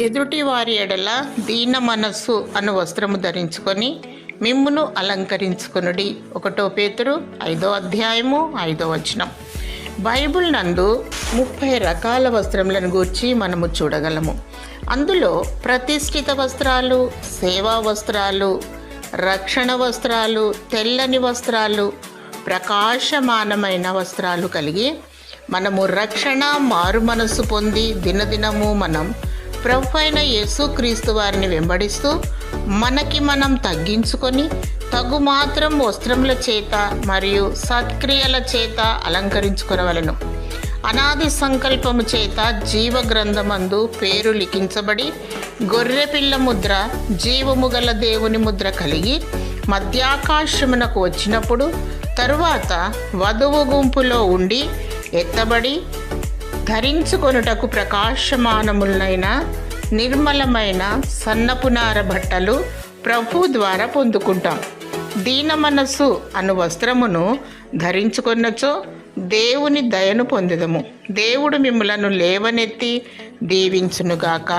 ఎదుటి వారి ఎడల దీన మనస్సు అను వస్త్రము ధరించుకొని మిమ్మును అలంకరించుకొనుడి. 1 పేతురు 5వ అధ్యాయము 5వ వచనం. బైబిల్ నందు 30 రకాల వస్త్రములను గూర్చి మనము చూడగలము. అందులో ప్రతిష్ఠిత వస్త్రాలు, సేవా వస్త్రాలు, రక్షణ వస్త్రాలు, తెల్లని వస్త్రాలు, ప్రకాశమానమైన వస్త్రాలు కలిగి మనము రక్షణ మారు మనస్సు పొంది దినదినము మనం ప్రభు అయిన యేసుక్రీస్తు వారిని వెంబడిస్తూ మనకి మనం తగ్గించుకొని తగు మాత్రం వస్త్రముల చేత మరియు సత్క్రియల చేత అలంకరించుకొనవలెను. అనాది సంకల్పము చేత జీవ గ్రంథమందు పేరు లిఖించబడి గొర్రెపిల్ల ముద్ర, జీవము గల దేవుని ముద్ర కలిగి మధ్యాకాశమునకు వచ్చినప్పుడు తరువాత వధువు గుంపులో ఉండి ఎత్తబడి ధరించుకొనుటకు ప్రకాశమానములైన నిర్మలమైన సన్నపునార బట్టలు ప్రభు ద్వారా పొందుకుంటాం. దీన మనస్సు అను వస్త్రమును ధరించుకొన్నచో దేవుని దయను పొందెదము. దేవుడు మిమ్ములను లేవనెత్తి దీవించునుగాక.